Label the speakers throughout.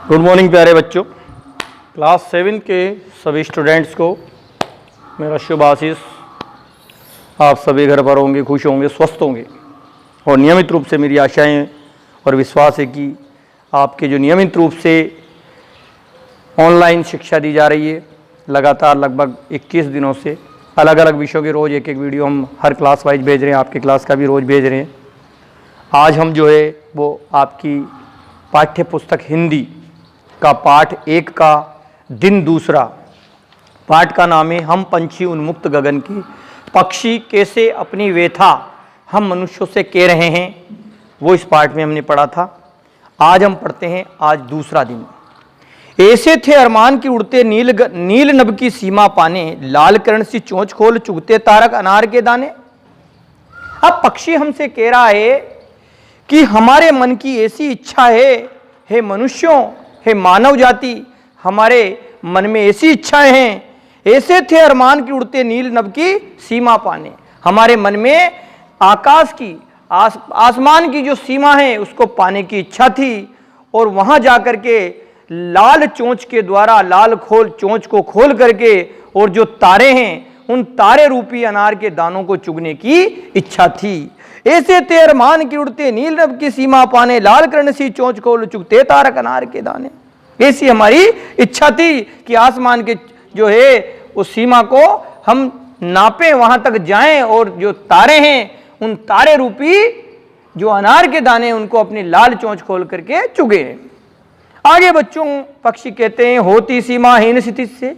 Speaker 1: Good morning प्यारे बच्चों। Class 7 के सभी स्टूडेंट्स को मेरा शुभ आशीष। आप सभी घर पर होंगे, खुश होंगे, स्वस्थ होंगे और नियमित रूप से मेरी आशाएं और विश्वास है कि आपके जो नियमित रूप से ऑनलाइन शिक्षा दी जा रही है लगातार लगभग 21 दिनों से अलग अलग विषयों के रोज़ एक एक वीडियो हम हर क्लास वाइज भेज रहे हैं, आपकी क्लास का भी रोज़ भेज रहे हैं। आज हम जो है वो आपकी पाठ्य पुस्तक हिंदी का पाठ 1 का दिन दूसरा, पाठ का नाम है हम पंछी उन्मुक्त गगन की, पक्षी कैसे अपनी व्यथा हम मनुष्यों से कह रहे हैं, वो इस पाठ में हमने पढ़ा था। आज हम पढ़ते हैं आज दूसरा दिन। ऐसे थे अरमान की उड़ते नील नभ की सीमा पाने, लाल करण सी चोंच खोल चुगते तारक अनार के दाने। अब पक्षी हमसे कह रहा है कि हमारे मन की ऐसी इच्छा है, हे मनुष्यों, हे मानव जाति, हमारे मन में ऐसी इच्छाएं हैं। ऐसे थे अरमान की उड़ते नील नभ की सीमा पाने, हमारे मन में आकाश की आसमान की जो सीमा है उसको पाने की इच्छा थी और वहां जाकर के लाल चोंच के द्वारा चोंच को खोल करके और जो तारे हैं उन तारे रूपी अनार के दानों को चुगने की इच्छा थी। ऐसे थे अरमान की उड़ते नील नभ की सीमा पाने, लाल कर्ण सी चोंच खोल चुगते तारक अनार के दाने। ऐसी हमारी इच्छा थी कि आसमान के जो है उस सीमा को हम नापें, वहां तक जाएं और जो तारे हैं उन तारे रूपी जो अनार के दाने उनको अपनी लाल चोंच खोल करके चुगे। आगे बच्चों पक्षी कहते हैं होती सीमाहीन क्षितिज से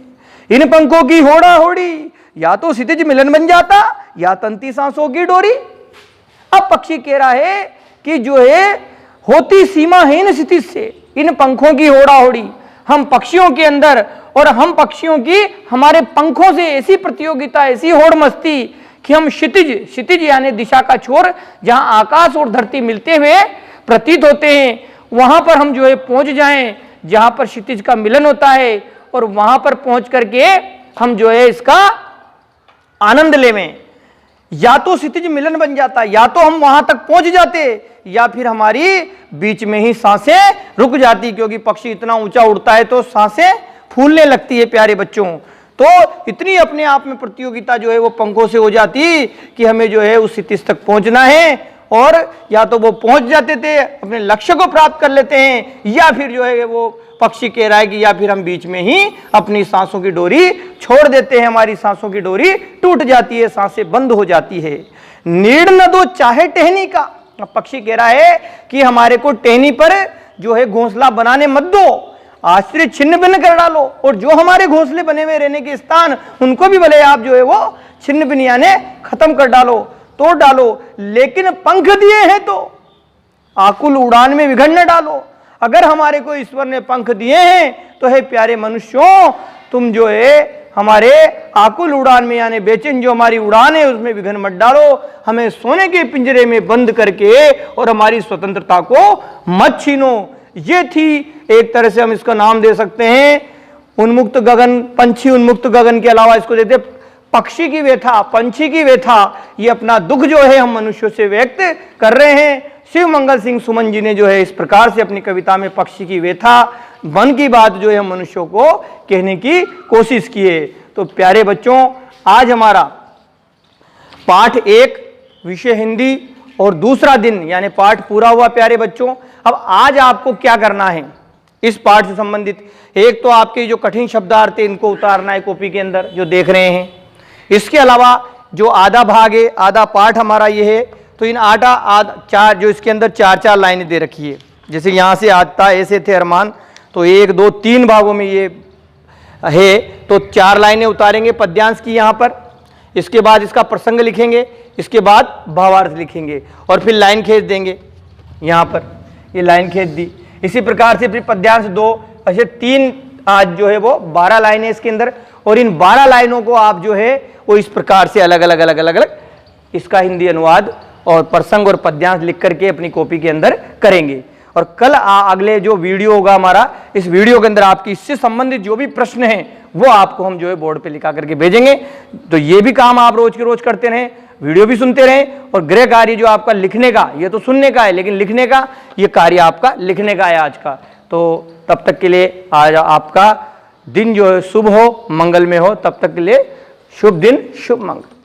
Speaker 1: इन पंखों की होड़ा होड़ी, या तो क्षितिज मिलन बन जाता या तंती सांसों की डोरी। अब पक्षी कह रहा है कि जो है होती सीमाहीन क्षितिज से इन पंखों की होड़ा होड़ी, हम पक्षियों के अंदर और हम पक्षियों की हमारे पंखों से ऐसी प्रतियोगिता, ऐसी होड़ मस्ती कि हम क्षितिज यानी दिशा का छोर, जहां आकाश और धरती मिलते हुए प्रतीत होते हैं, वहां पर हम जो है पहुंच जाएं, जहां पर क्षितिज का मिलन होता है और वहां पर पहुंच करके हम जो है इसका आनंद लेवें। या तो क्षितिज मिलन बन जाता, या तो हम वहां तक पहुंच जाते, या फिर हमारी बीच में ही सांसें रुक जाती, क्योंकि पक्षी इतना ऊंचा उड़ता है तो सांसें फूलने लगती है प्यारे बच्चों। तो इतनी अपने आप में प्रतियोगिता जो है वो पंखों से हो जाती कि हमें जो है उस क्षितिज तक पहुंचना है, और या तो वो पहुंच जाते थे, अपने लक्ष्य को प्राप्त कर लेते हैं, या फिर जो है वो पक्षी कह रहा है कि या फिर हम बीच में ही अपनी सांसों की डोरी छोड़ देते हैं, हमारी सांसों की डोरी टूट जाती है, सांसें बंद हो जाती है। नीड़ न दो चाहे टहनी का, पक्षी कह रहा है कि हमारे को टहनी पर जो है घोंसला बनाने मत दो, आश्रय छिन्न भिन्न कर डालो, और जो हमारे घोंसले बने हुए रहने के स्थान उनको भी भले आप जो है वो छिन्न भिन्न यानी खत्म कर डालो, तोड़ डालो, लेकिन पंख दिए हैं तो आकुल उड़ान में विघन न डालो। अगर हमारे को ईश्वर ने पंख दिए हैं तो है प्यारे मनुष्यों, तुम जो है हमारे आकुल उड़ान में यानी बेचैन जो हमारी उड़ान है उसमें विघन मत डालो, हमें सोने के पिंजरे में बंद करके और हमारी स्वतंत्रता को मत छीनो। ये थी एक तरह से हम इसका नाम दे सकते हैं उन्मुक्त गगन, पंछी उन्मुक्त गगन के अलावा इसको देते पक्षी की व्यथा, पंछी की व्यथा। ये अपना दुख जो है हम मनुष्यों से व्यक्त कर रहे हैं। शिव मंगल सिंह सुमन जी ने जो है इस प्रकार से अपनी कविता में पक्षी की व्यथा, मन की बात जो है हम मनुष्यों को कहने की कोशिश की है। तो प्यारे बच्चों आज हमारा पाठ 1 विषय हिंदी और दूसरा दिन यानी पाठ पूरा हुआ प्यारे बच्चों। अब आज आपको क्या करना है इस पाठ से संबंधित, एक तो आपके जो कठिन शब्दार्थ है इनको उतारना है कॉपी के अंदर जो देख रहे हैं। इसके अलावा जो आधा भाग है, आधा पाठ हमारा ये है, तो इन चार जो इसके अंदर 4-4 लाइनें दे रखी है, जैसे यहाँ से आता ऐसे थे अरमान, तो 1, 2, 3 भागों में ये है, तो 4 लाइनें उतारेंगे पद्यांश की यहाँ पर। इसके बाद इसका प्रसंग लिखेंगे, इसके बाद भावार्थ लिखेंगे और फिर लाइन खींच देंगे। यहाँ पर ये लाइन खींच दी, इसी प्रकार से फिर पद्यांश 2, ऐसे 3 आज जो है वो 12 लाइनें इसके अंदर, और इन 12 लाइनों को आप जो है वो इस प्रकार से अलग अलग इसका हिंदी अनुवाद और प्रसंग और पद्यांश लिख करके अपनी कॉपी के अंदर करेंगे। और कल अगले जो वीडियो होगा हमारा, इस वीडियो के अंदर आपकी इससे संबंधित जो भी प्रश्न हैं वो आपको हम जो है बोर्ड पे लिखा करके भेजेंगे। तो ये भी काम आप रोज के रोज करते रहें, वीडियो भी सुनते रहें, और गृह कार्य जो आपका लिखने का, ये तो सुनने का है लेकिन लिखने का ये कार्य आपका लिखने का है आज का। तो तब तक के लिए आज आपका दिन जो है शुभ हो, मंगल में हो। तब तक के लिए शुभ दिन, शुभ मंगल।